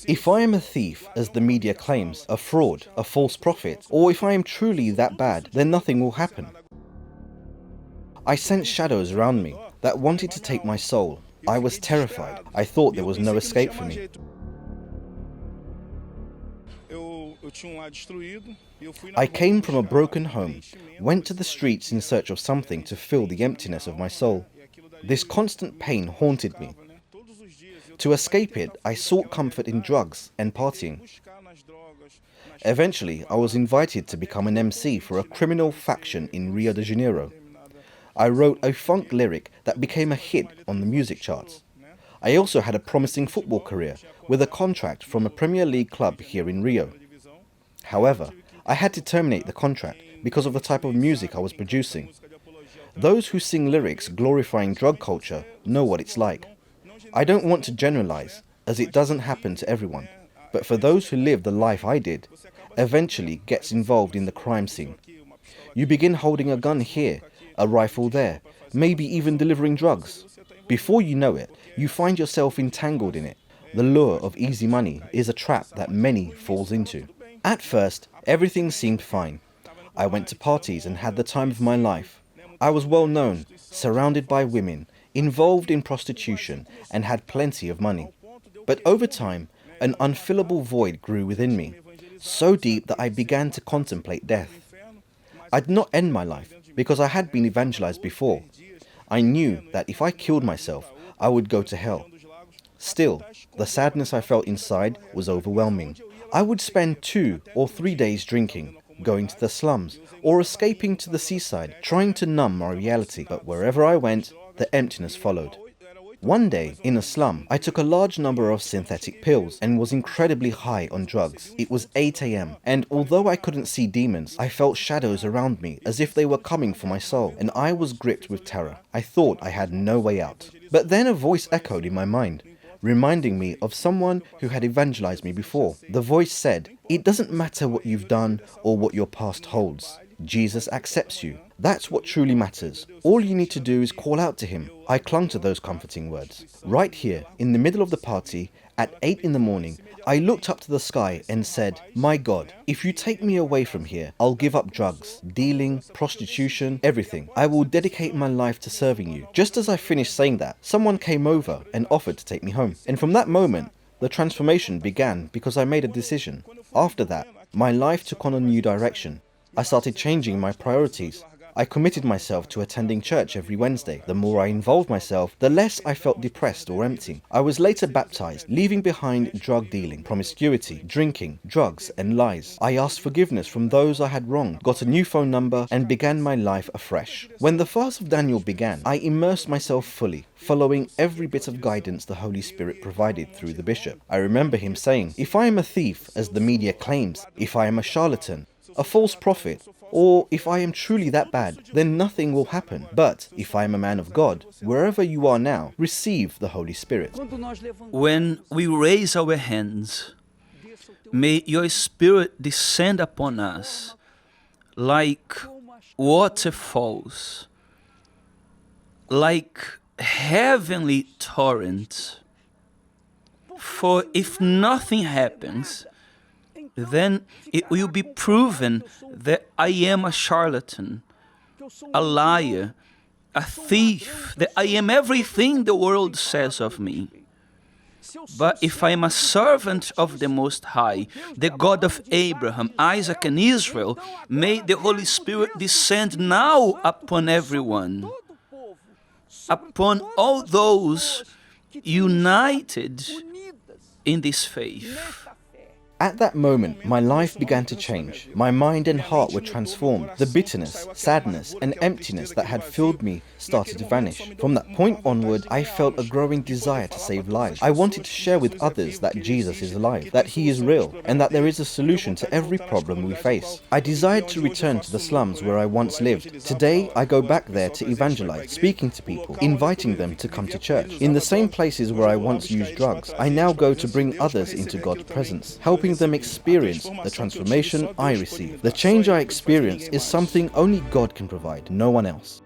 If I am a thief, as the media claims, a fraud, a false prophet, or if I am truly that bad, then nothing will happen. I sensed shadows around me that wanted to take my soul. I was terrified. I thought there was no escape for me. I came from a broken home, went to the streets in search of something to fill the emptiness of my soul. This constant pain haunted me. To escape it, I sought comfort in drugs and partying. Eventually, I was invited to become an MC for a criminal faction in Rio de Janeiro. I wrote a funk lyric that became a hit on the music charts. I also had a promising football career with a contract from a Premier League club here in Rio. However, I had to terminate the contract because of the type of music I was producing. Those who sing lyrics glorifying drug culture know what it's like. I don't want to generalize, as it doesn't happen to everyone, but for those who live the life I did, eventually gets involved in the crime scene. You begin holding a gun here, a rifle there, maybe even delivering drugs. Before you know it, you find yourself entangled in it. The lure of easy money is a trap that many falls into. At first, everything seemed fine. I went to parties and had the time of my life. I was well known, surrounded by women, involved in prostitution, and had plenty of money. But over time, an unfillable void grew within me, so deep that I began to contemplate death. I did not end my life, because I had been evangelized before. I knew that if I killed myself, I would go to hell. Still, the sadness I felt inside was overwhelming. I would spend 2 or 3 days drinking, going to the slums, or escaping to the seaside, trying to numb my reality. But wherever I went, the emptiness followed. One day, in a slum, I took a large number of synthetic pills and was incredibly high on drugs. It was 8 AM, and although I couldn't see demons, I felt shadows around me as if they were coming for my soul, and I was gripped with terror. I thought I had no way out. But then a voice echoed in my mind, reminding me of someone who had evangelized me before. The voice said, "It doesn't matter what you've done or what your past holds. Jesus accepts you. That's what truly matters. All you need to do is call out to him." I clung to those comforting words. Right here, in the middle of the party, at 8 in the morning, I looked up to the sky and said, "My God, if you take me away from here, I'll give up drugs, dealing, prostitution, everything. I will dedicate my life to serving you." Just as I finished saying that, someone came over and offered to take me home. And from that moment, the transformation began because I made a decision. After that, my life took on a new direction. I started changing my priorities. I committed myself to attending church every Wednesday. The more I involved myself, the less I felt depressed or empty. I was later baptized, leaving behind drug dealing, promiscuity, drinking, drugs, and lies. I asked forgiveness from those I had wronged, got a new phone number, and began my life afresh. When the fast of Daniel began, I immersed myself fully, following every bit of guidance the Holy Spirit provided through the bishop. I remember him saying, "If I am a thief, as the media claims, if I am a charlatan, a false prophet, or if I am truly that bad, then nothing will happen. But if I am a man of God, wherever you are now, receive the Holy Spirit." When we raise our hands, may your Spirit descend upon us like waterfalls, like heavenly torrents. For if nothing happens, then it will be proven that I am a charlatan, a liar, a thief, that I am everything the world says of me. But if I am a servant of the Most High, the God of Abraham, Isaac, and Israel, may the Holy Spirit descend now upon everyone, upon all those united in this faith. At that moment, my life began to change. My mind and heart were transformed. The bitterness, sadness, and emptiness that had filled me started to vanish. From that point onward, I felt a growing desire to save lives. I wanted to share with others that Jesus is alive, that he is real, and that there is a solution to every problem we face. I desired to return to the slums where I once lived. Today, I go back there to evangelize, speaking to people, inviting them to come to church. In the same places where I once used drugs, I now go to bring others into God's presence, helping them experience the transformation I received. The change I experience is something only God can provide, no one else.